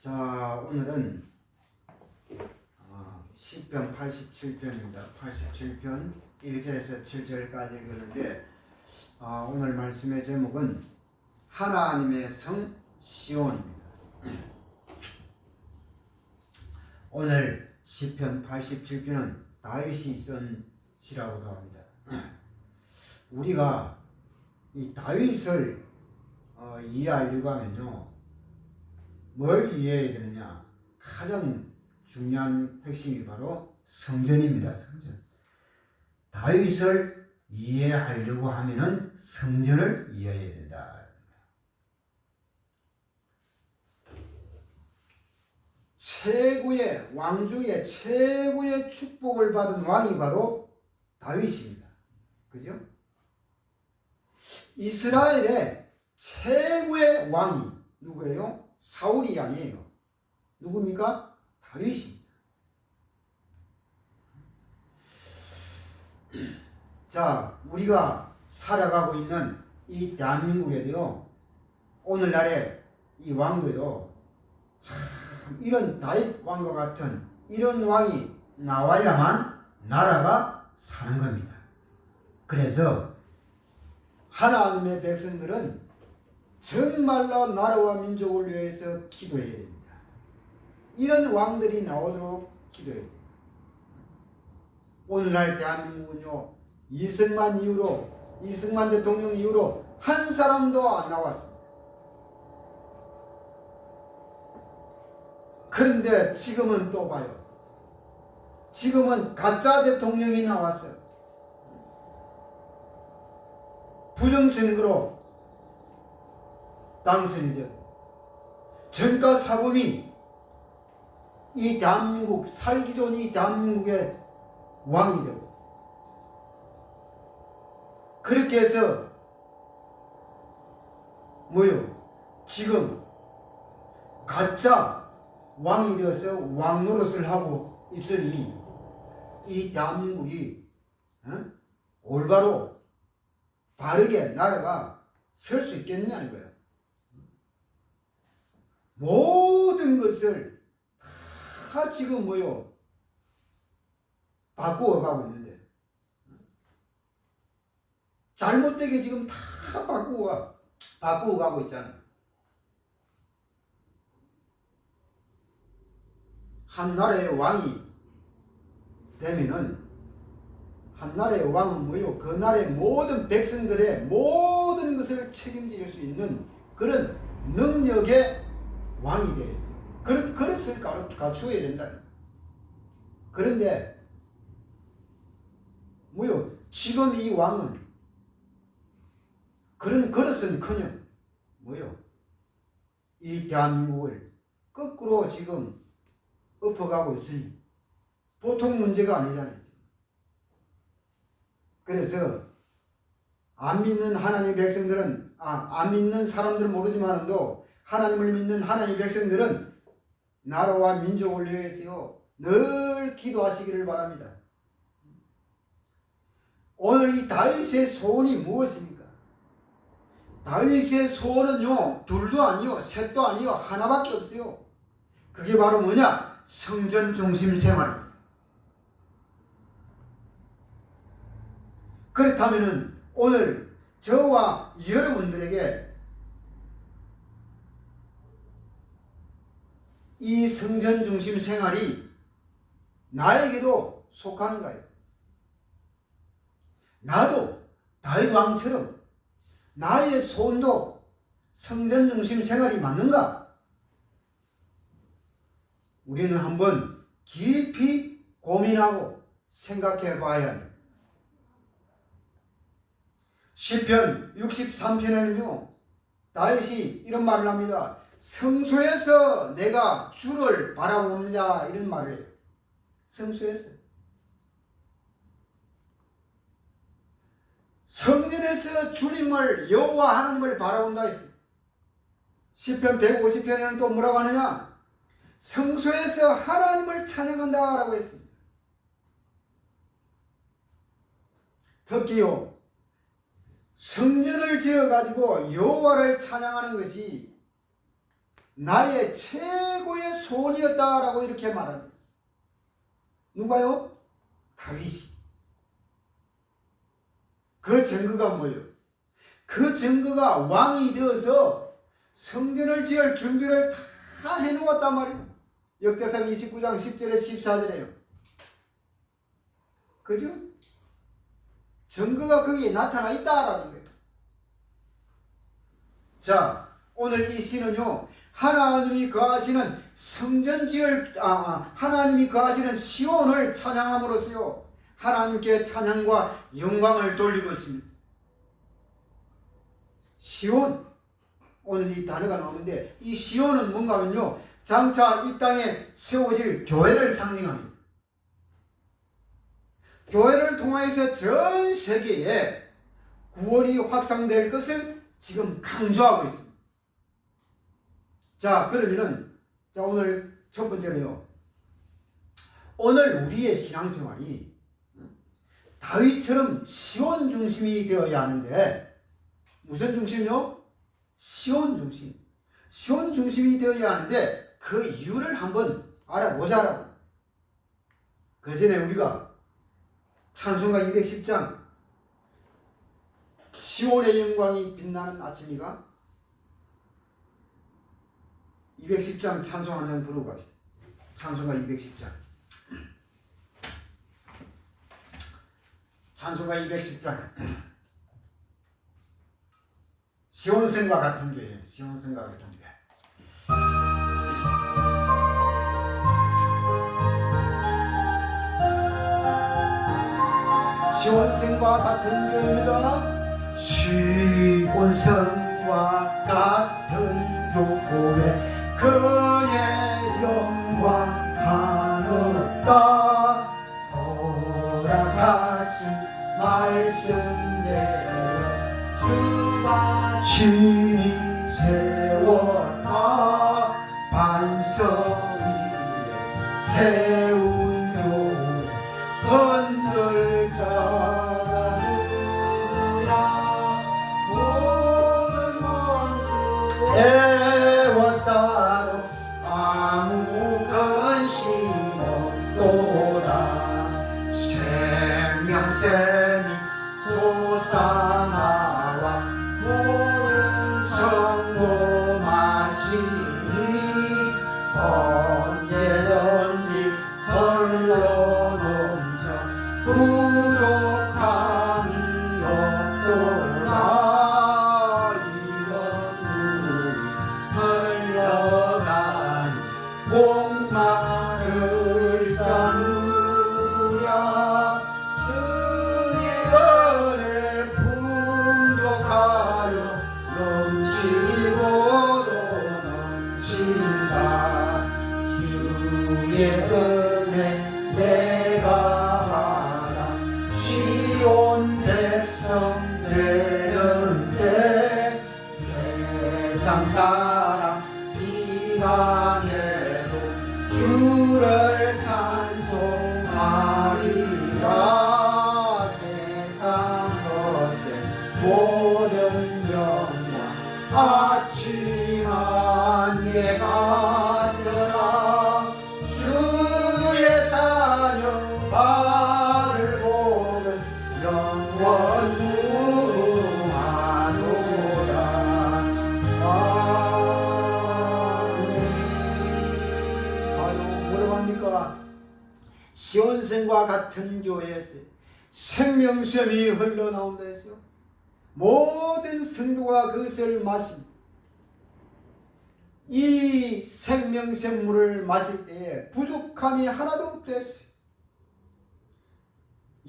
자, 오늘은 시편 87편입니다. 87편 1절에서 7절까지 읽었는데 오늘 말씀의 제목은 하나님의 성 시온입니다. 오늘 시편 87편은 다윗이 쓴 시라고도 합니다. 우리가 이 다윗을 이해하려고 하면요, 뭘 이해해야 되느냐? 가장 중요한 핵심이 바로 성전입니다. 성전. 다윗을 이해하려고 하면은 성전을 이해해야 된다. 최고의 왕 중에 최고의 축복을 받은 왕이 바로 다윗입니다. 그죠? 이스라엘의 최고의 왕이 누구예요? 사울이 아니에요. 누굽니까? 다윗입니다. 자, 우리가 살아가고 있는 이 대한민국에도요, 오늘날의 이 왕도요, 참 이런 다윗 왕과 같은 이런 왕이 나와야만 나라가 사는 겁니다. 그래서 하나님의 백성들은 정말로 나라와 민족을 위해서 기도해야 됩니다. 이런 왕들이 나오도록 기도해야 됩니다. 오늘날 대한민국은요, 이승만 대통령 이후로 한 사람도 안 나왔습니다. 그런데 지금은 또 봐요. 지금은 가짜 대통령이 나왔어요. 부정선거로 당선이 되고, 전가 사범이 이 대한민국, 살기 좋은 이 대한민국의 왕이 되고, 그렇게 해서 지금 가짜 왕이 되어서 왕 노릇을 하고 있으니 이 대한민국이 올바로 바르게 나라가 설 수 있겠느냐는 거예요. 모든 것을 다 지금 바꾸어 가고 있는데, 잘못되게 지금 다 바꾸어 가고 있잖아요. 한 나라의 왕이 되면은, 한 나라의 왕은 그 나라의 모든 백성들의 모든 것을 책임질 수 있는 그런 능력의 왕이 돼야 돼요. 그런 그릇을 갖추어야 된다. 그런데 지금 이 왕은 그런 그릇은커녕 이 대한민국을 거꾸로 지금 엎어가고 있으니 보통 문제가 아니잖아요. 그래서 안 믿는 하나님의 백성들은, 안 믿는 사람들은 모르지만도 하나님을 믿는 하나님의 백성들은 나라와 민족을 위해서요, 늘 기도하시기를 바랍니다. 오늘 이 다윗의 소원이 무엇입니까? 다윗의 소원은요, 둘도 아니요, 셋도 아니요, 하나밖에 없어요. 그게 바로 뭐냐? 성전 중심 생활입니다. 그렇다면은 오늘 저와 여러분들에게 이 성전 중심 생활이 나에게도 속하는가요? 나도 다윗 왕처럼 나의 소원도 성전 중심 생활이 맞는가? 우리는 한번 깊이 고민하고 생각해 봐야 합니다. 시편 63편에는요, 다윗이 이런 말을 합니다. 성소에서 내가 주를 바라봅니다. 이런 말을 해요. 성소에서. 성전에서 주님을, 여호와 하나님을 바라본다 했어요. 시편 150편에는 또 뭐라고 하느냐? 성소에서 하나님을 찬양한다 라고 했습니다. 특히요, 성전을 지어가지고 여호와를 찬양하는 것이 나의 최고의 소원이었다라고 이렇게 말합니다. 누가요? 다윗이. 그 증거가 뭐예요? 그 증거가 왕이 되어서 성전을 지을 준비를 다 해놓았단 말이에요. 역대상 29장 10절에 14절에요. 그죠? 증거가 거기에 나타나 있다라는 거예요. 자, 오늘 이 시는요, 하나님이 거하시는 성전 지을, 하나님이 거하시는 시온을 찬양함으로써요, 하나님께 찬양과 영광을 돌리고 있습니다. 시온, 오늘 이 단어가 나오는데, 이 시온은 뭔가 하면요, 장차 이 땅에 세워질 교회를 상징합니다. 교회를 통하여서 전 세계에 구원이 확산될 것을 지금 강조하고 있습니다. 자, 그러면은, 자, 오늘 첫 번째로요, 오늘 우리의 신앙생활이 다윗처럼 시온 중심이 되어야 하는데, 무슨 중심이요? 시온 중심. 시온 중심이 되어야 하는데, 그 이유를 한번 알아보자라고. 그 전에 우리가 찬송가 210장, 시온의 영광이 빛나는 아침이가 210장 찬송 한 장 부르고 갑시다. 찬송가 210장. 찬송가 210장. 시온성과 같은 교회. 시온성과 같은 교회. 시온성과 같은 교회입니다. 시온성과 같은 교회, 그의 영광 하늘다 허락하신 말씀대로 주가 친히 세웠다 반석 위에 세운 교회 흔들 자가 누구랴 모든 원수 애워싸도 아무 근심 없도다 생명샘이 솟아나와 모든 성도 마시니 언제든지 흘러넘쳐 부족함이 없도다 이런 물이 흘러가니 목마를 자 누구랴 주의 은혜 풍족하여 넘치고도 넘친다 주의 은혜 내가 받아 시온 백성 되는데 세상 사람 비난해도 주를 찬송하리라 세상 것들 모든 영광 아침 안개 같으라 주의 자녀 받을 복은 영원 무궁하도다 아유 뭐라고 합니까? 시온성과 같은 교회에서 생명샘이 흘러나온다 했어요. 모든 성도가 그것을 마십니다. 이 생명샘물을 마실 때에 부족함이 하나도 없댔어요.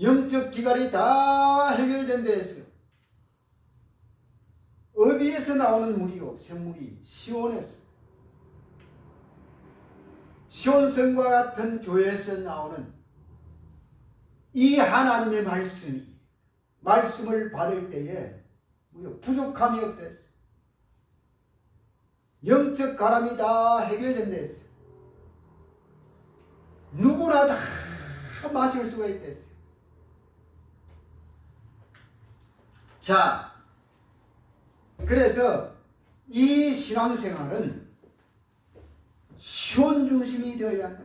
영적 기갈이 다 해결된다 했어요. 어디에서 나오는 물이요? 샘물이 시온에서. 시온성과 같은 교회에서 나오는 이 하나님의 말씀을 받을 때에 부족함이 없댔어요. 영적 가람이 다 해결된다 했어요. 누구나 다 마실 수가 있다 했어요. 자, 그래서 이 신앙생활은 시온 중심이 되어야 한다.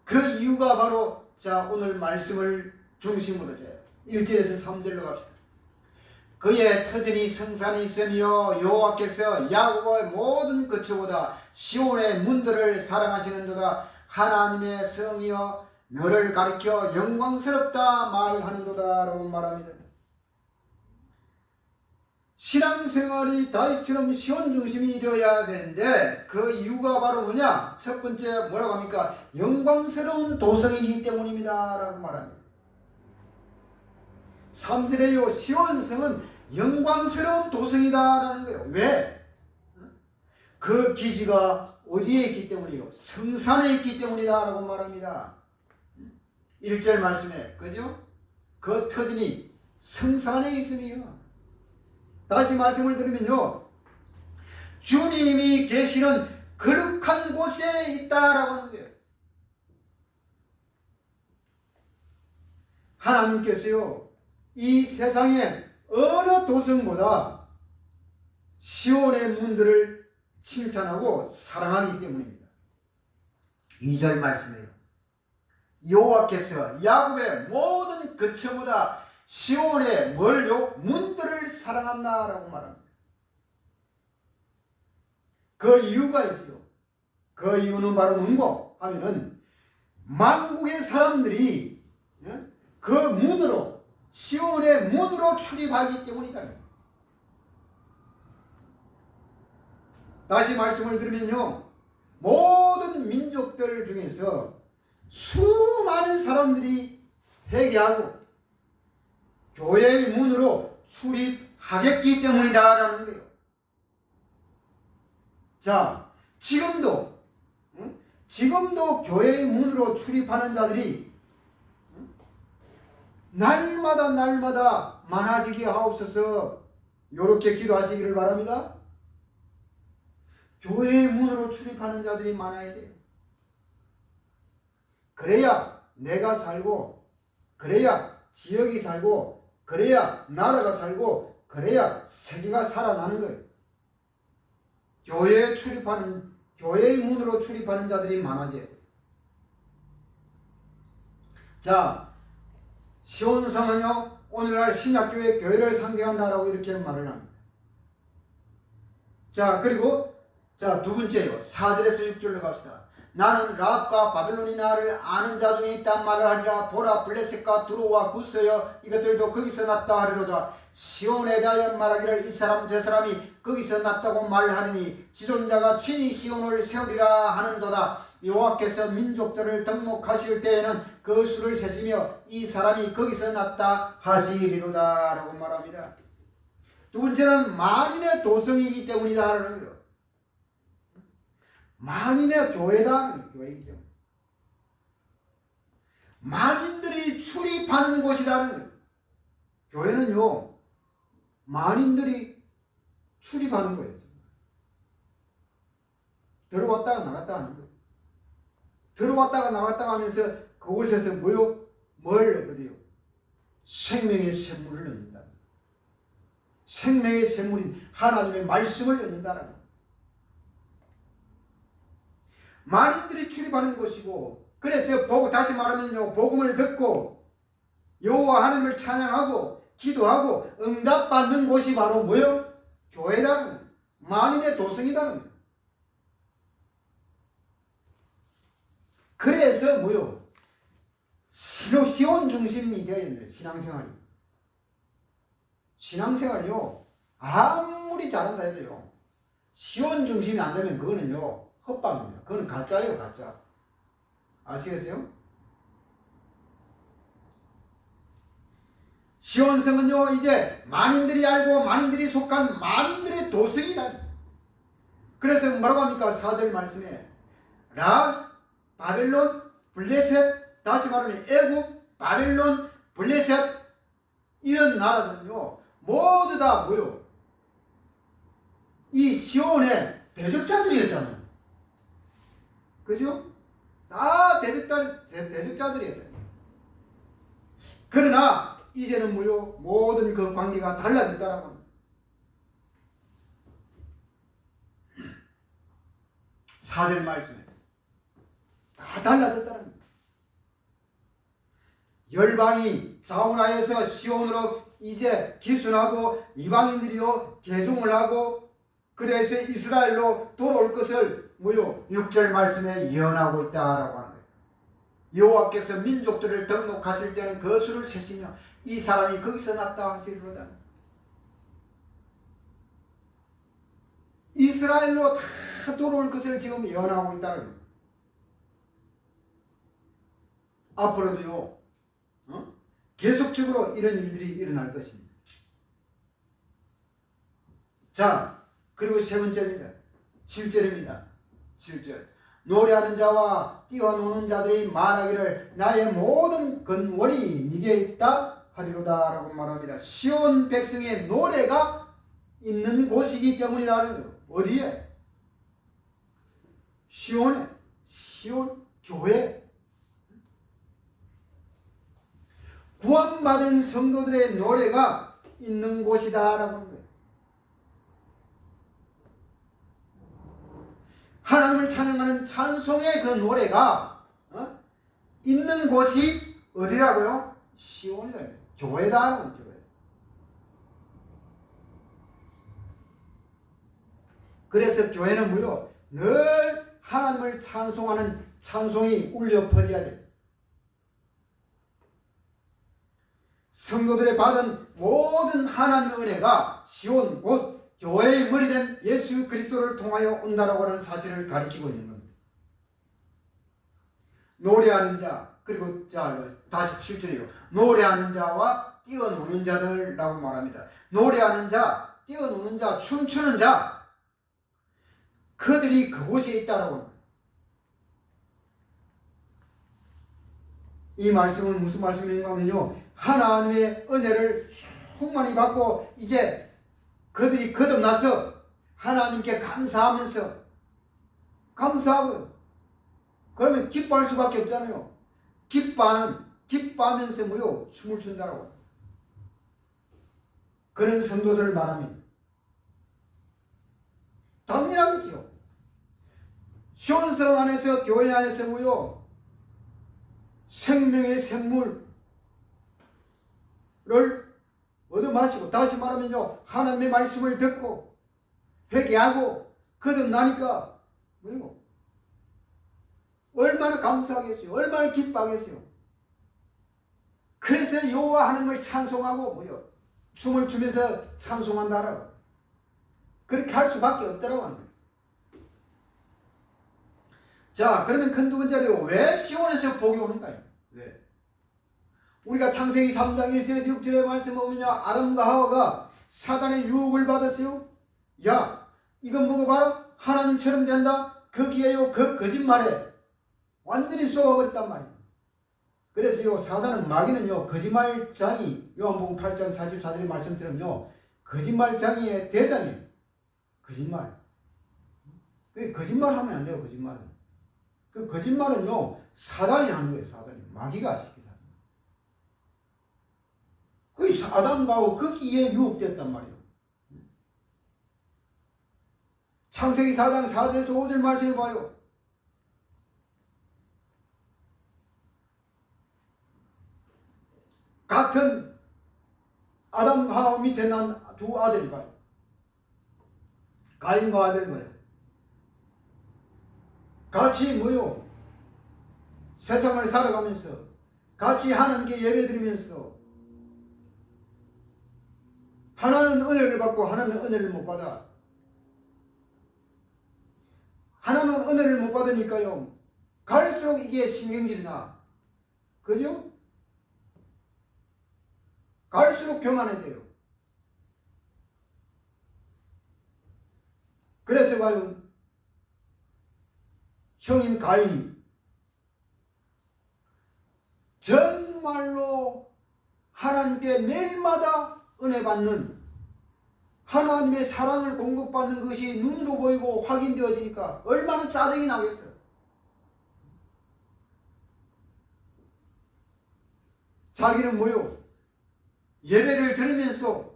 그 이유가 바로 자 오늘 말씀을 중심으로 1절에서 3절로 갑시다. 그의 터전이 성산이 있으며 여호와께서 야곱의 모든 거처보다 시온의 문들을 사랑하시는도다. 하나님의 성이여 너를 가리켜 영광스럽다 말하는도다 라고 말합니다. 신앙생활이 다윗처럼 시온 중심이 되어야 되는데 그 이유가 바로 뭐냐? 첫 번째 뭐라고 합니까? 영광스러운 도성이기 때문입니다 라고 말합니다. 3절에요 시온성은 영광스러운 도성이다 라는 거예요. 왜? 그 기지가 어디에 있기 때문이요? 성산에 있기 때문이다 라고 말합니다. 1절 말씀에 그죠? 그 터전이 성산에 있으며 다시 말씀을 드리면요 주님이 계시는 거룩한 곳에 있다라고 하는 거예요. 하나님께서요 이 세상에 어느 도성보다 시온의 문들을 칭찬하고 사랑하기 때문입니다. 2절 말씀이에요. 여호와께서 야곱의 모든 거처보다 시온의 뭘요? 문들을 사랑한다라고 말합니다. 그 이유가 있어요. 그 이유는 바로 뭔고 하면은 만국의 사람들이 그 문으로 시온의 문으로 출입하기 때문이다. 다시 말씀을 드리면요 모든 민족들 중에서 수많은 사람들이 회개하고 교회의 문으로 출입하겠기 때문이다라는 거예요. 자, 지금도 교회의 문으로 출입하는 자들이 날마다 많아지게 하옵소서. 요렇게 기도하시기를 바랍니다. 교회의 문으로 출입하는 자들이 많아야 돼요. 그래야 내가 살고, 그래야 지역이 살고, 그래야 나라가 살고, 그래야 세계가 살아나는 거예요. 교회의 문으로 출입하는 자들이 많아져야 돼요. 자, 시온성은요 오늘날 신약교회 교회를 상징한다라고 이렇게 말을 합니다. 자, 그리고 자, 두 번째요. 4절에서 6절로 갑시다. 나는 라합과 바벨론이 나를 아는 자 중에 있단 말을 하리라. 보라, 블레셋과 두로와 구스여 이것들도 거기서 났다 하리로다. 시온에 대하여 말하기를 이 사람 저 사람이 거기서 났다고 말하느니 지존자가 친히 시온을 세우리라 하는도다. 여호와께서 민족들을 등록하실 때에는 그 수를 세시며 이 사람이 거기서 났다 하시리로다 라고 말합니다. 두 번째는 만인의 도성이기 때문이다 하는 거예요. 만인의 교회다. 교회이기 때문에 만인들이 출입하는 곳이라는 거예요. 교회는요 만인들이 출입하는 거예요. 들어왔다가 나갔다 하는 거예요. 들어왔다가 나갔다가 하면서 그곳에서 뭐요? 뭘 얻어요? 생명의 샘물을 얻는다. 생명의 샘물인 하나님의 말씀을 얻는다라는 거예요. 만인들이 출입하는 곳이고, 그래서 다시 말하면요 복음을 듣고 여호와 하나님을 찬양하고 기도하고 응답받는 곳이 바로 뭐요? 교회다는 거예요. 만인의 도성이다는 거예요. 그래서 뭐요? 시온 중심이 되어야 되는 신앙생활이. 신앙생활이요 아무리 잘한다 해도요 시온 중심이 안 되면 그거는요 헛방입니다. 그건 가짜예요, 가짜. 아시겠어요? 시온성은요 이제 만인들이 알고 만인들이 속한 만인들의 도성이다. 그래서 뭐라고 합니까? 4절 말씀에 라, 바벨론, 블레셋, 다시 말하면 애굽, 바벨론, 블레셋 이런 나라들은요 모두 다 뭐요? 이 시온의 대적자들이었잖아요. 그죠? 다 대적자들이었다. 그러나 이제는 뭐요? 모든 그 관계가 달라졌다라고 합니다. 4절 말씀에 다 달라졌다는 거예요. 열방이 사우나에서 시온으로 이제 기순하고 이방인들이요 개종을 하고 그래서 이스라엘로 돌아올 것을 뭐요 6절 말씀에 예언하고 있다라고 하는 거예요. 여호와께서 민족들을 등록하실 때는 그 수를 세시며 이 사람이 거기서 났다 하시리로다. 이스라엘로 다 돌아올 것을 지금 예언하고 있다는 거예요. 앞으로도요 계속적으로 이런 일들이 일어날 것입니다. 자, 그리고 세 번째입니다. 7절입니다. 7절. 노래하는 자와 뛰어노는 자들이 말하기를 나의 모든 근원이 네게 있다 하리로다 라고 말합니다. 시온 백성의 노래가 있는 곳이기 때문이라는 거예요. 어디에? 시온에. 시온 교회. 구원받은 성도들의 노래가 있는 곳이다 라고 하는 거예요. 하나님을 찬양하는 찬송의 그 노래가 있는 곳이 어디라고요? 시온이다. 교회다. 교회. 그래서 교회는 뭐요? 늘 하나님을 찬송하는 찬송이 울려 퍼져야 돼요. 성도들의 받은 모든 하나님의 은혜가 시온 곧 교회의 머리된 예수 그리스도를 통하여 온다라고 하는 사실을 가리키고 있는 겁니다. 노래하는 자 그리고 자 다시 7절이요. 노래하는 자와 뛰어노는 자들라고 말합니다. 노래하는 자, 뛰어노는 자, 춤추는 자 그들이 그곳에 있다라고 합니다. 이 말씀은 무슨 말씀인가 하면요. 하나님의 은혜를 충만히 받고 이제 그들이 거듭나서 하나님께 감사하면서 감사하고 그러면 기뻐할 수밖에 없잖아요. 기뻐하면서 뭐요? 춤을 춘다라고. 그런 성도들을 말합니다. 당연하겠지요. 시온성 안에서 교회 안에서 뭐요? 생명의 샘물을 얻어 마시고 다시 말하면요 하나님의 말씀을 듣고 회개하고 거듭나니까 뭐요? 얼마나 감사하겠어요. 얼마나 기뻐하겠어요. 그래서 여호와 하나님을 찬송하고 뭐요? 춤을 추면서 찬송한다라고 그렇게 할 수밖에 없다라고 하는 거예요. 자, 그러면 큰 두 번째로 왜 시온에서 복이 오는가요? 왜? 우리가 창세기 3장 1절에 6절에 말씀 보면요 아담과 하와가 사단의 유혹을 받았어요. 야 이건 먹어봐라 하나님처럼 된다. 거기에요 그 거짓말에 완전히 쏘아버렸단 말이에요. 그래서요 사단은 마귀는요 거짓말장이 요한복음 8장 44절의 말씀처럼요 거짓말장이의 대장이에요. 거짓말. 거짓말 하면 안 돼요. 거짓말은. 그 거짓말은요 사단이 하는 거예요. 사단이. 마귀가 시키는. 그 아담과 거기에 유혹됐단 말이에요. 창세기 4장 4절에서 5절 말씀을 봐요. 같은 아담과 하와 밑에 난 두 아들이 봐요. 가인과 아벨 봐요. 같이 뭐요? 세상을 살아가면서 같이 하나님께 예배드리면서 하나는 은혜를 받고 하나는 은혜를 못 받아. 하나는 은혜를 못 받으니까요 갈수록 이게 신경질이 나. 그죠? 갈수록 교만해져요. 그래서 봐요 형인 가인이 정말로 하나님께 매일마다 은혜 받는 하나님의 사랑을 공급받는 것이 눈으로 보이고 확인되어지니까 얼마나 짜증이 나겠어요. 자기는 뭐요? 예배를 드리면서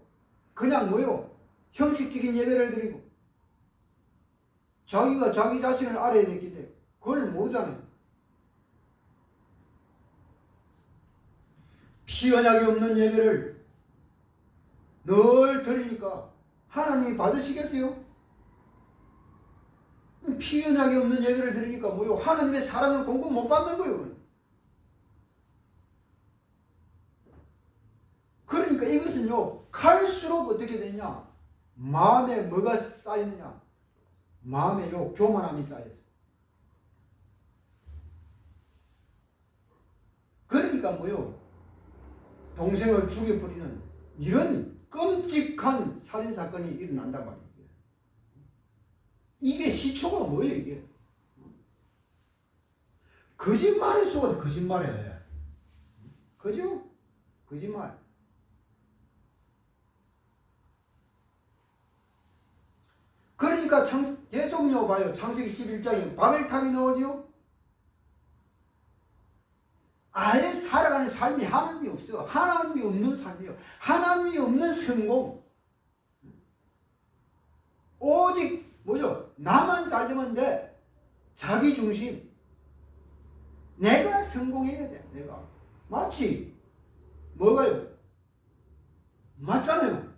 그냥 뭐요? 형식적인 예배를 드리고 자기가 자기 자신을 알아야 되기 때문에 그걸 모르잖아요. 피 언약이 없는 예배를 늘 드리니까 하나님이 받으시겠어요? 피 언약이 없는 예배를 드리니까 뭐요? 하나님의 사랑을 공급 못 받는 거예요. 그러니까 이것은요, 갈수록 어떻게 되느냐? 마음에 뭐가 쌓이느냐? 마음에요, 교만함이 쌓여서. 그러니까 뭐요? 동생을 죽여버리는 이런 끔찍한 살인사건이 일어난단 말이에요. 이게 시초가 뭐예요, 이게? 거짓말에 속아도 거짓말해. 그죠? 거짓말. 그러니까 계속요 봐요. 창세기 11장에 바벨탑이 나오죠. 아예 살아가는 삶이 하나님이 없어. 하나님이 없는 삶이요. 하나님이 없는 성공. 오직 뭐죠? 나만 잘 되면 돼. 자기 중심. 내가 성공해야 돼. 내가. 맞지? 뭐가요? 맞잖아요.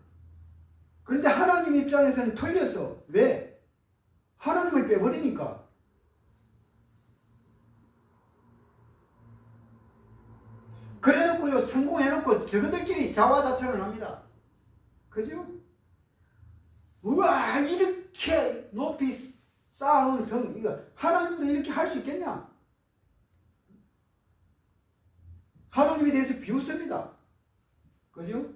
그런데 하나님 입장에서는 틀렸어. 왜? 하나님을 빼버리니까. 그래놓고요, 성공해놓고 저거들끼리 자화자찬을 합니다. 그죠? 우와, 이렇게 높이 쌓아놓은 성, 이거 하나님도 이렇게 할 수 있겠냐? 하나님에 대해서 비웃습니다. 그죠?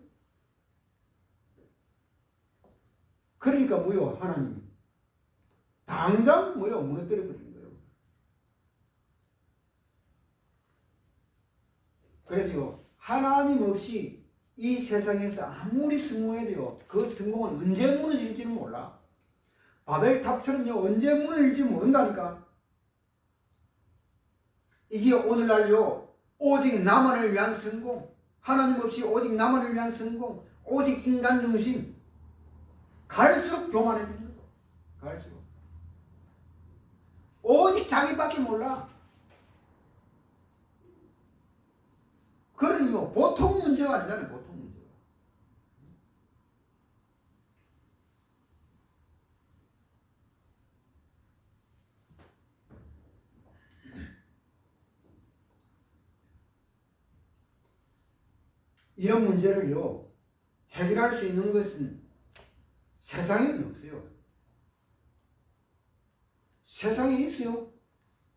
그러니까 뭐요? 하나님 당장 뭐요? 무너뜨려 버리는 거예요. 그래서요, 하나님 없이 이 세상에서 아무리 성공해도요, 그 성공은 언제 무너질지는 몰라. 바벨탑처럼요, 언제 무너질지 모른다니까. 이게 오늘날요, 오직 나만을 위한 성공, 하나님 없이 오직 나만을 위한 성공, 오직 인간 중심. 갈수록 교만해지는 거죠. 갈수록. 오직 자기밖에 몰라. 그러니요, 보통 문제가 아니잖아요. 보통 문제가. 이런 문제를요, 해결할 수 있는 것은 세상에는 없어요. 세상에 있어요.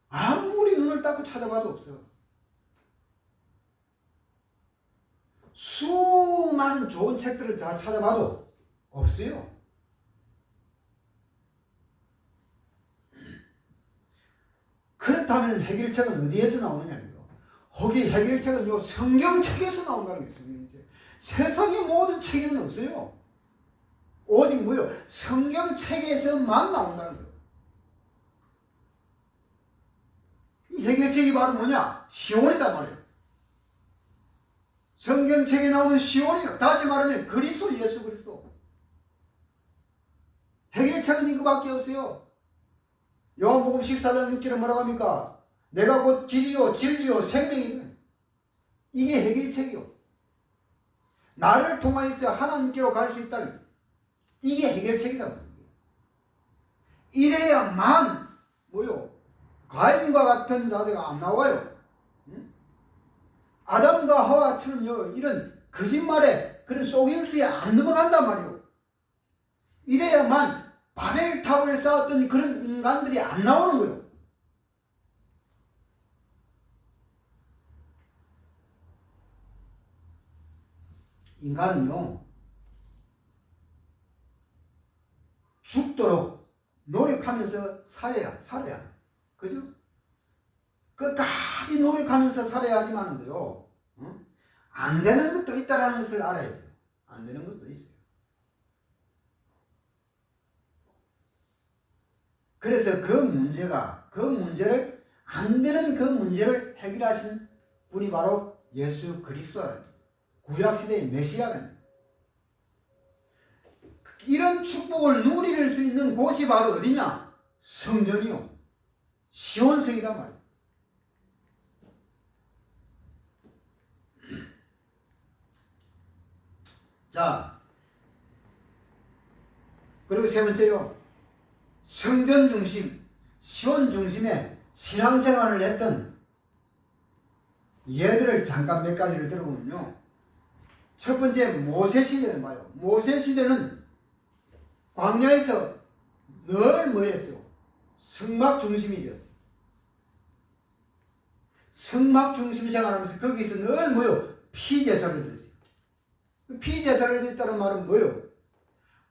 아무리 눈을 닦고 찾아봐도 없어. 수많은 좋은 책들을 다 찾아봐도 없어요. 그렇다면 해결책은 어디에서 나오느냐고요. 거기 해결책은요, 성경책에서 나온다는 거예요. 성경책. 세상의 모든 책에는 없어요. 오직 뭐요? 성경책에서만 나온다는 거예요. 이 해결책이 바로 뭐냐? 시온이단 말이에요. 성경책에 나오는 시온이요. 다시 말하면 그리스도, 예수 그리스도. 해결책은 이거밖에 없어요. 요한복음 14장 6절에 뭐라고 합니까? 내가 곧 길이요 진리요 생명이다. 이게 해결책이요. 나를 통하여서 하나님께로 갈 수 있다는, 이게 해결책이다. 이래야만 뭐요? 가인과 같은 자들가 안 나와요. 아담과 하와처럼요, 이런 거짓말에 그런 속임수에 안 넘어간단 말이에요. 이래야만 바벨탑을 쌓았던 그런 인간들이 안 나오는 거예요. 인간은요, 죽도록 노력하면서 살아야. 그죠? 끝까지 노력하면서 살아야 하지만은요, 안 되는 것도 있다라는 것을 알아야 돼요. 안 되는 것도 있어요. 그래서 그 문제를, 안 되는 그 문제를 해결하신 분이 바로 예수 그리스도라는, 구약시대의 메시아라는. 이런 축복을 누릴 수 있는 곳이 바로 어디냐? 성전이요. 시온성이란 말이에요. 자, 그리고 세 번째요. 성전 중심, 시온 중심의 신앙생활을 했던 예들을 잠깐 몇 가지를 들어보면요. 첫 번째 모세 시대를 봐요. 모세 시대는 광야에서 늘 뭐였어요? 성막 중심이 되었어요. 성막 중심 생활하면서 거기서 늘 뭐요? 피제사를 드렸어요. 피제사를 드렸다는 말은 뭐요?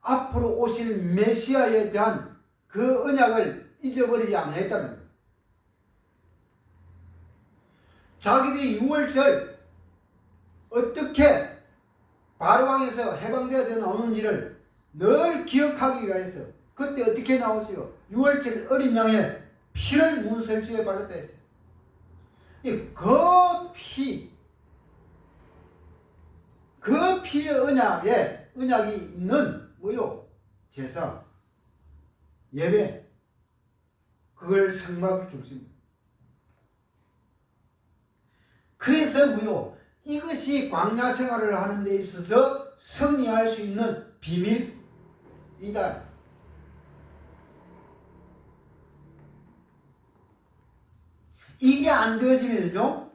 앞으로 오실 메시아에 대한 그 언약을 잊어버리지 않았다는 거예요. 자기들이 6월절 어떻게 바로왕에서 해방되어서 나오는지를 늘 기억하기 위해서 그때 어떻게 나왔어요? 6월절 어린 양의 피를 문설주에 발랐다 했어요. 그 피의 언약이 있는 뭐요? 제사, 예배, 그걸 성막 중심. 그래서 뭐요? 이것이 광야 생활을 하는 데 있어서 승리할 수 있는 비밀이다. 이게 안 되어지면요,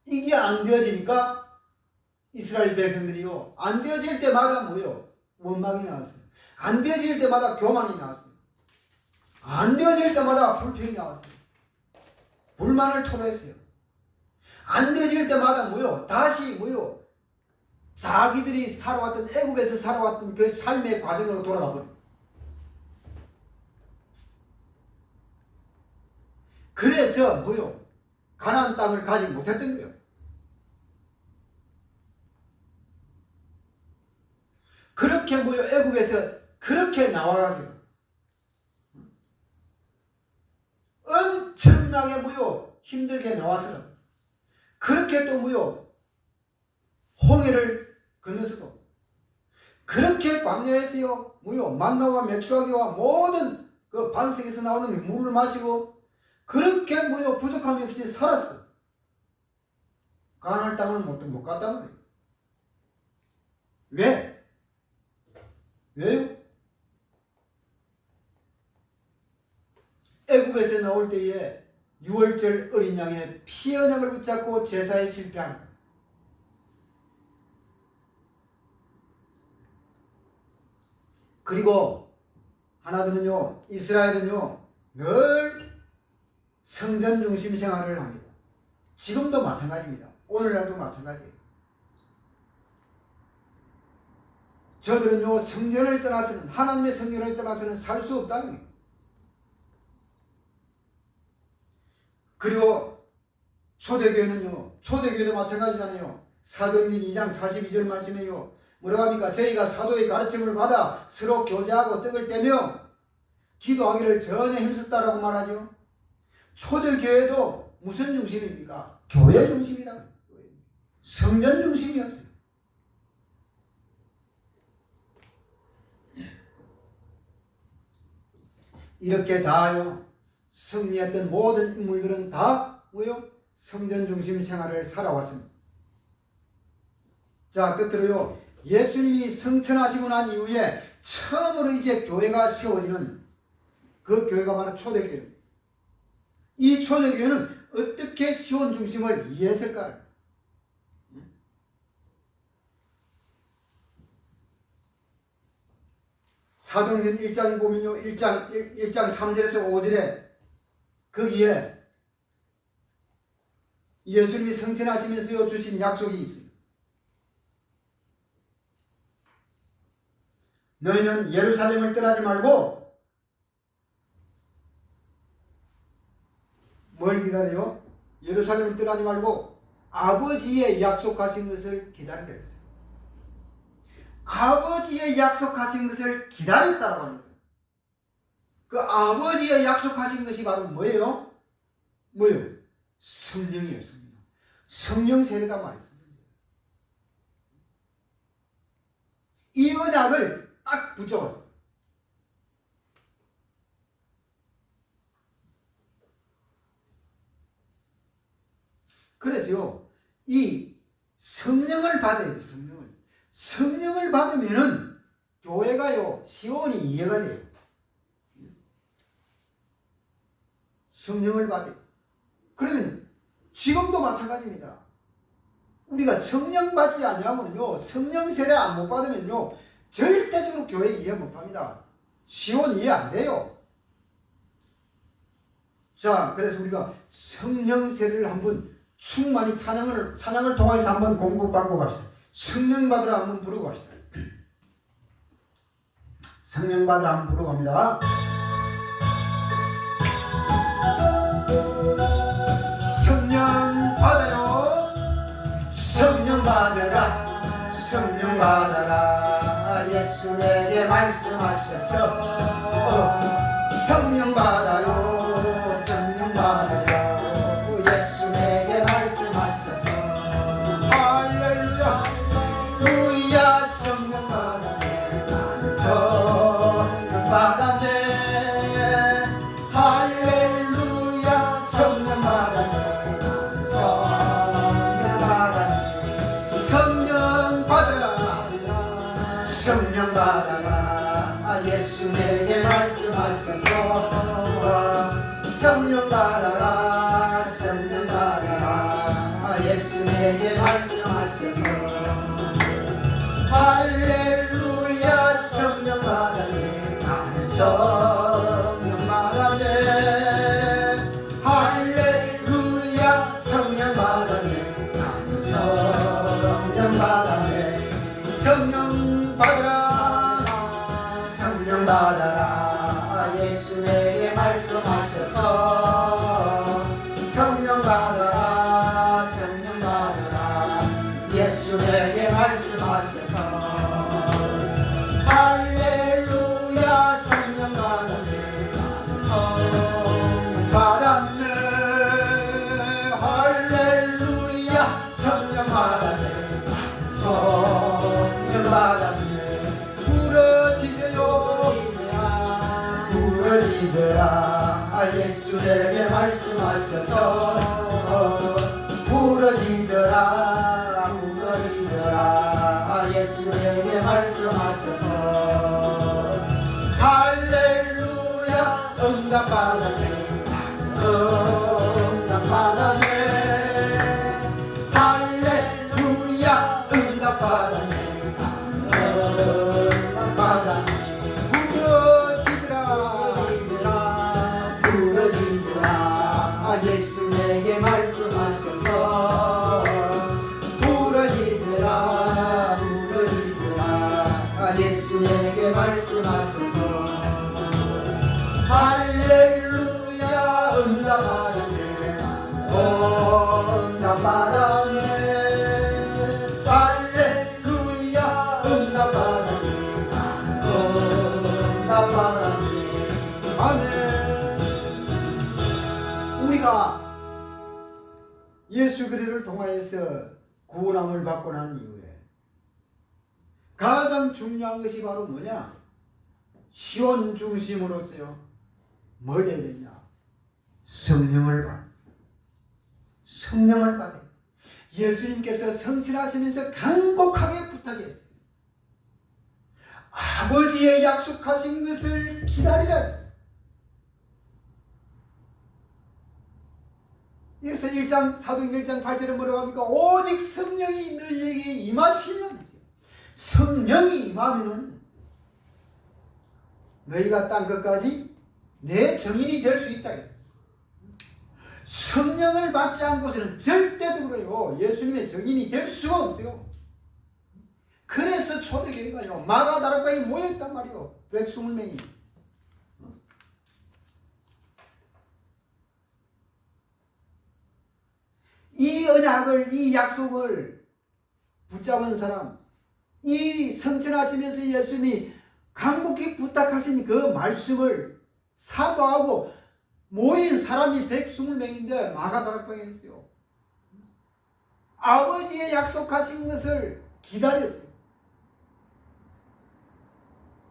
이게 안 되어지니까 이스라엘 백성들이요, 안 되어질 때마다 뭐요? 원망이 나왔어요. 안 되어질 때마다 교만이 나왔어요. 안 되어질 때마다 불평이 나왔어요. 불만을 토로했어요. 안 되어질 때마다 뭐요? 다시 뭐요? 자기들이 살아왔던, 애국에서 살아왔던 그 삶의 과정으로 돌아가 버려요. 그래서 뭐요? 가나안 땅을 가지 못했던 거예요. 그렇게 뭐요? 애국에서 그렇게 나와가지고 엄청나게 뭐요? 힘들게 나와서는 그렇게 또 뭐요? 홍해를 건너서도 그렇게 광야에서요 뭐요? 만나와 메추라기와 모든 그 반석에서 나오는 물을 마시고 그렇게 뭐요? 부족함이 없이 살았어. 가나안 땅을 못 갔단 말이에요. 왜? 왜요? 애굽에서 나올 때에 6월절 어린 양의 피 언약을 붙잡고 제사에 실패한 거예요. 그리고 하나 더는요, 이스라엘은요 늘 성전 중심 생활을 합니다. 지금도 마찬가지입니다. 오늘날도 마찬가지예요. 저들은요 성전을 떠나서는, 하나님의 성전을 떠나서는 살 수 없다는 거예요. 그리고 초대교회도 마찬가지잖아요. 사도행전 2장 42절 말씀에요 뭐라고 합니까? 저희가 사도의 가르침을 받아 서로 교제하고 떡을 떼며 기도하기를 전혀 힘썼다라고 말하죠. 초대교회도 무슨 중심입니까? 교회 중심이다. 성전 중심이었어요. 이렇게 다요 승리했던 모든 인물들은 다 뭐요? 성전 중심 생활을 살아왔습니다. 자, 끝으로요, 예수님이 성천하시고 난 이후에 처음으로 이제 교회가 세워지는 그 교회가 바로 초대교회. 이 초대교회는 어떻게 시온 중심을 이해했을까요? 사도행전 1장 보면요, 1장 3절에서 5절에 거기에 예수님이 성천하시면서 주신 약속이 있습니다. 너희는 예루살렘을 떠나지 말고 뭘 기다려요? 예루살렘을 떠나지 말고 아버지의 약속하신 것을 기다리라 했어요. 아버지의 약속하신 것을 기다렸다고 하는 거예요. 그 아버지의 약속하신 것이 바로 뭐예요? 뭐예요? 성령이에요. 성령 세례단 말이에요. 이 언약을 딱 붙여봤어요. 그래서요, 이 성령을 받아야 돼요. 성령을 받으면은 교회가요, 시온이 이해가 돼요. 성령을 받아요. 그러면 지금도 마찬가지입니다. 우리가 성령 받지 않으면요, 성령 세례 안 못 받으면요, 절대적으로 교회 이해 못 합니다. 시온 이해 안 돼요. 자, 그래서 우리가 성령 세례를 한번 충만히 찬양을 통해서 한번 공급받고 갑시다. 성령 받으라 한번 부르고 갑시다. 성령 받으라 한번 부르고 갑니다. 성령 받아요. 성령 받으라. 성령 받아라. 예수 내게 말씀하셔서 성령 받아요. 성령 받아요. 예수 내게 말씀하셔서 할렐루야 루야 성령 받았네. 나는 성령 받았네. 할렐루야 성령 받았네. 나는 성령 받았네. 성령 받으라. 성령 받아라. 예수 내게 말씀하셔서 성령 받아라. 성령 받아라. 예수 내게 말씀하셔서 할렐루야 성령 받았네. 나는 성령 받았네. 할렐루야 성령 받았네. 나는 성령 받았네. 성령 받아라. 성령 받아라. 예수 내게 말씀하셔서 성령 받아라. 성령 받아라. 예수 내게 말씀하셔서 할렐루야 성령 받았네. 성령 받았네. 할렐루야 성령 받았네. 성령 받았네. 부러지더라. 예수 내게 말씀하셔서 부러지더라. 부러지더라. 예수 내게 말씀하셔서 할렐루야 응답받았네. 응답받았네. 할렐루야 응답받았네. 응답받았네. 예수 내게 말씀하셔서 부러지더라. 부러지더라. 예수 내게 말씀하셔서 할렐루야 응답받았네. 응답받았네. 할렐루야 응답받았네. 응답받았네. 아멘. 우리가 예수 그리스도를 통하여서 구원함을 받고 난 이후에 가장 중요한 것이 바로 뭐냐? 시온 중심으로서요, 뭘 해야 되냐? 성령을 받아. 성령을 받아. 예수님께서 성취하시면서 간곡하게 부탁했어요. 아버지의 약속하신 것을 기다리라. 그래서 1장 사도행 1장 8절에 뭐라고 합니까? 오직 성령이 너희에게 임하시면, 성령이 임하면은 너희가 땅 끝까지 내 증인이 될 수 있다. 성령을 받지 않고서는 절대적으로요, 예수님의 증인이 될 수가 없어요. 그래서 초대교회가요, 마가다락방에 모여있단 말이에요. 120명이. 이 언약을, 이 약속을 붙잡은 사람, 이 성천하시면서 예수님이 간곡히 부탁하신 그 말씀을 사모하고 모인 사람이 120명인데 마가다락방에 있어요. 아버지의 약속하신 것을 기다렸어요.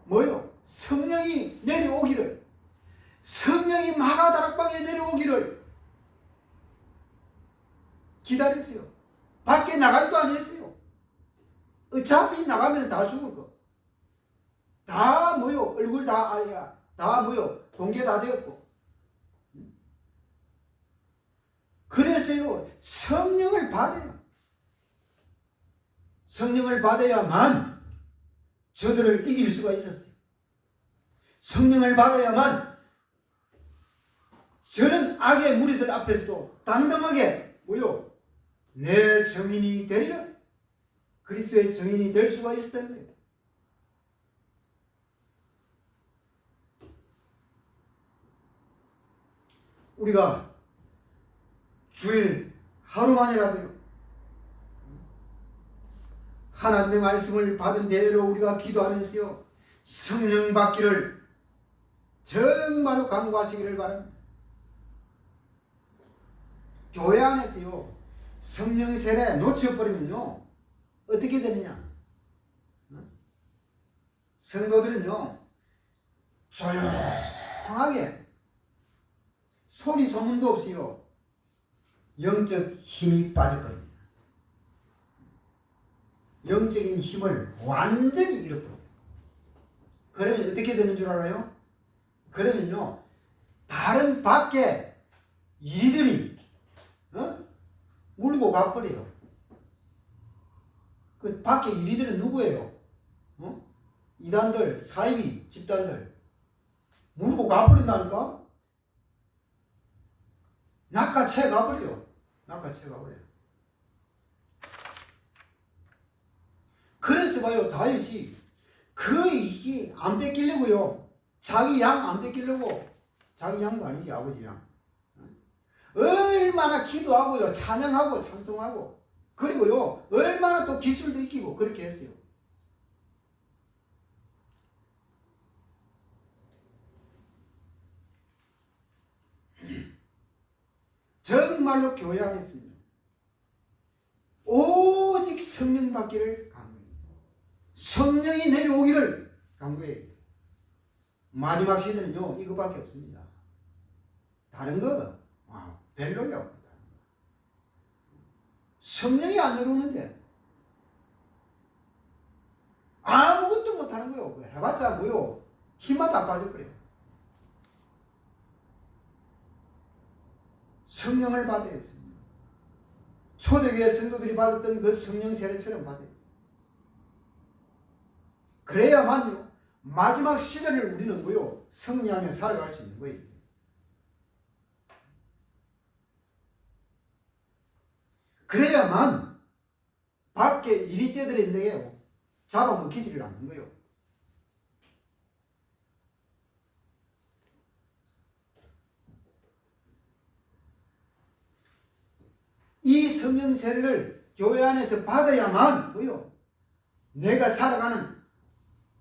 뭐요? 성령이 내려오기를, 성령이 마가다락방에 내려오기를 기다렸어요. 밖에 나가지도 않았어요. 어차피 나가면 다 죽을 거. 다 뭐요? 얼굴 다 알이야. 다 뭐요? 공개 다 되었고. 그래서요, 성령을 받아요. 성령을 받아야만 저들을 이길 수가 있었어요. 성령을 받아야만 저런 악의 무리들 앞에서도 당당하게 뭐요? 내 증인이 되리라. 그리스도의 증인이 될 수가 있었던 거예요. 우리가 주일 하루만이라도요, 하나님의 말씀을 받은 대로 우리가 기도하면서요, 성령 받기를 정말로 간구하시기를 바랍니다. 교회 안에서요, 성령 세례 놓쳐버리면요, 어떻게 되느냐? 성도들은요, 조용하게 소리 소문도 없이요, 영적 힘이 빠져버립니다. 영적인 힘을 완전히 잃어버려요. 그러면 어떻게 되는 줄 알아요? 그러면요, 다른 밖에 이들이 물고 가버려요. 그 밖에 이리들은 누구예요? 이단들, 사이비 집단들 물고 가버린다니까? 낚아채 가버려요. 낚아채 가버려요. 그래서 봐요, 다윗이 그 이게 안 뺏기려고요. 자기 양 안 뺏기려고. 자기 양도 아니지, 아버지 양. 얼마나 기도하고요, 찬양하고 찬송하고, 그리고요 얼마나 또 기술도 익히고 그렇게 했어요. 정말로 교회 안에서는 오직 성령 받기를 간구해요. 성령이 내려오기를 간구해요. 마지막 시대는요 이거밖에 없습니다. 다른 거 별로요. 성령이 안 내려오는데 아무것도 못하는 거예요. 해봤자 뭐요? 힘만 다 빠져버려요. 성령을 받아야 했습니다. 초대교회 성도들이 받았던 그 성령 세례처럼 받아요. 그래야만요 마지막 시대를 우리는 뭐요? 승리하며 살아갈 수 있는 거예요. 그래야만 밖에 이리떼들이 내게요 잡아먹히지를 않는 거예요. 이 성령 세례를 교회 안에서 받아야만 뭐요? 내가 살아가는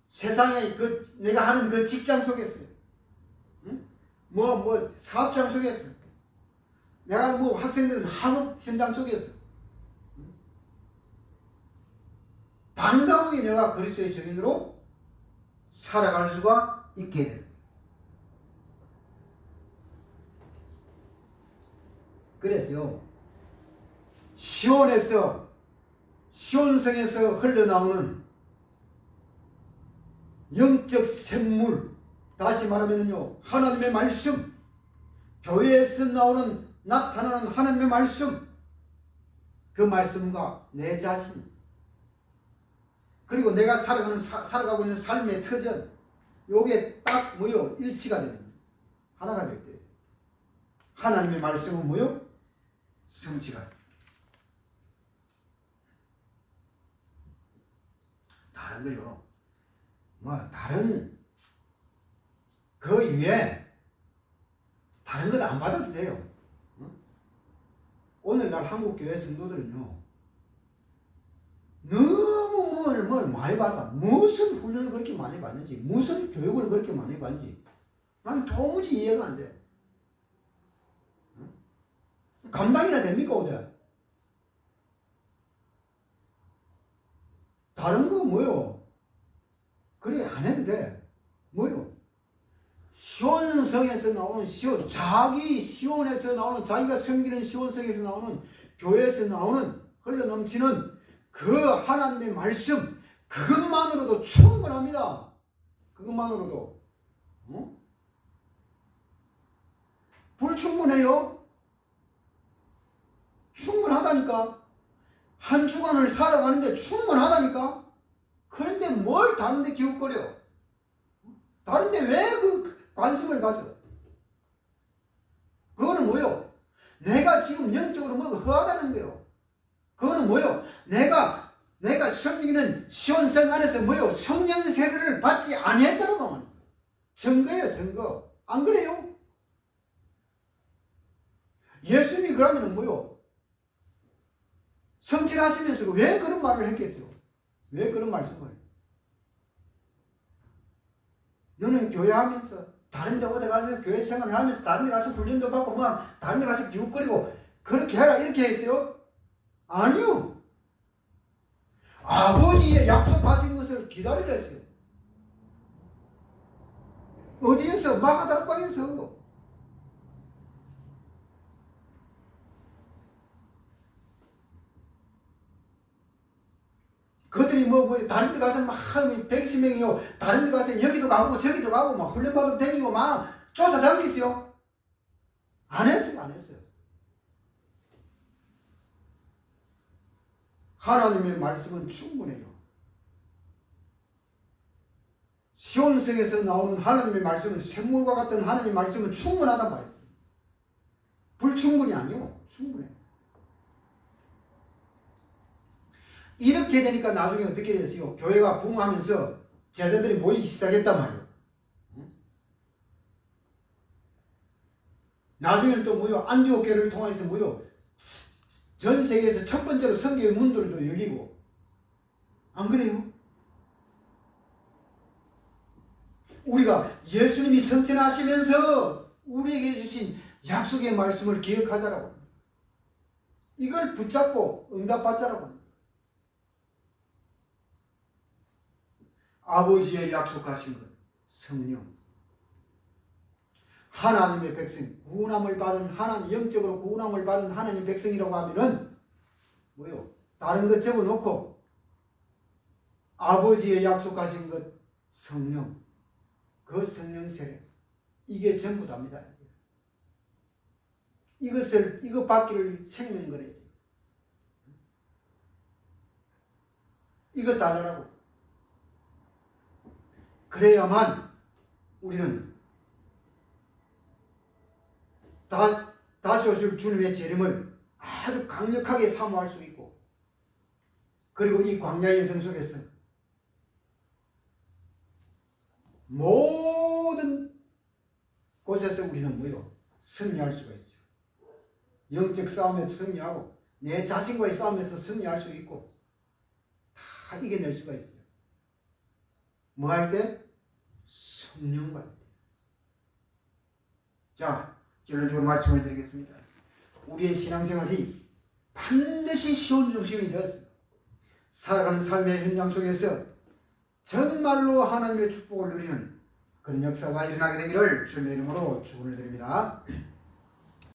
세상의 그 내가 하는 그 직장 속에서, 사업장 속에서, 내가 학생들은 학업 현장 속에서 당당하게 내가 그리스도의 증인으로 살아갈 수가 있게 됩니다. 그래서요 시온성에서 흘러나오는 영적 샘물, 다시 말하면요 하나님의 말씀, 교회에서 나타나는 하나님의 말씀, 그 말씀과 내 자신, 그리고 내가 살아가고 있는 삶의 터전, 요게 딱 뭐요? 일치가 되는 거예요. 하나가 될 때 하나님의 말씀은 뭐요? 성취가 돼요. 다른 거요 다른 그 위에 다른 것 안 받아도 돼요. 오늘날 한국교회 성도들은요 너무 뭘 많이 받아, 무슨 훈련을 그렇게 많이 받는지, 무슨 교육을 그렇게 많이 받는지 나는 도무지 이해가 안 돼. 감당이나 됩니까? 어디 다른 거 뭐요? 그래 안 해도 돼. 뭐요? 시온성에서 나오는 자기 시온에서 나오는, 자기가 섬기는 시온성에서 나오는, 교회에서 나오는 흘러넘치는 그 하나님의 말씀 그것만으로도 충분합니다. 그것만으로도 불충분해요? 충분하다니까. 한 주간을 살아가는데 충분하다니까. 그런데 뭘 다른데 기웃거려? 다른데 왜 그 관심을 가져? 그거는 뭐요? 내가 지금 영적으로 뭐가 허하다는 거요. 그거는 뭐요? 내가 섬기는 시온성 안에서 뭐요? 성령 세례를 받지 아니했다는 거는 증거예요, 증거. 안 그래요? 예수님이 그러면 뭐요? 성질하시면서 왜 그런 말을 했겠어요? 왜 그런 말씀을? 너는 교회하면서 다른 데 어디 가서 교회 생활을 하면서 다른 데 가서 훈련도 받고 뭐 다른 데 가서 기웃거리고 그렇게 해라 이렇게 했어요? 아니요. 아버지의 약속하신 것을 기다리라 했어요. 어디에서? 마가다락방에서. 그들이 다른 데 가서 막 110명이요. 다른 데 가서 여기도 가보고 저기도 가고 막 훈련받으러 다니고 막 쫓아다니겠어요? 안 했어요, 안 했어요. 하나님의 말씀은 충분해요. 시온성에서 나오는 하나님의 말씀은 샘물과 같은 하나님의 말씀은 충분하단 말이에요. 불충분이 아니고 충분해요. 이렇게 되니까 나중에 어떻게 됐어요? 교회가 부흥하면서 제자들이 모이기 시작했단 말이에요. 나중에는 또 뭐요? 안디옥 교회를 통해서 뭐요? 전 세계에서 첫 번째로 선교의 문들도 열리고. 안 그래요? 우리가 예수님이 성천하시면서 우리에게 주신 약속의 말씀을 기억하자라고. 이걸 붙잡고 응답받자라고 합니다. 아버지의 약속하신 것, 성령. 하나님의 백성, 구원함을 받은 하나님, 영적으로 구원함을 받은 하나님 백성이라고 하면은 뭐요? 다른 것 접어놓고 아버지의 약속하신 것, 성령, 그 성령 세례, 이게 전부 답니다. 이것 받기를 생명 거래야 돼요. 이것 달라고. 그래야만 우리는 다시 오실 주님의 재림을 아주 강력하게 사모할 수 있고, 그리고 이 광야의 인생 속에서 모든 곳에서 우리는 뭐요? 승리할 수가 있어요. 영적 싸움에서 승리하고 내 자신과의 싸움에서 승리할 수 있고 다 이겨낼 수가 있어요. 뭐 할 때? 성령과 할 때. 자, 결론적으로 말씀을 드리겠습니다. 우리의 신앙생활이 반드시 시온 중심이 되어서 살아가는 삶의 현장 속에서 정말로 하나님의 축복을 누리는 그런 역사가 일어나게 되기를 주님의 이름으로 축원을 드립니다.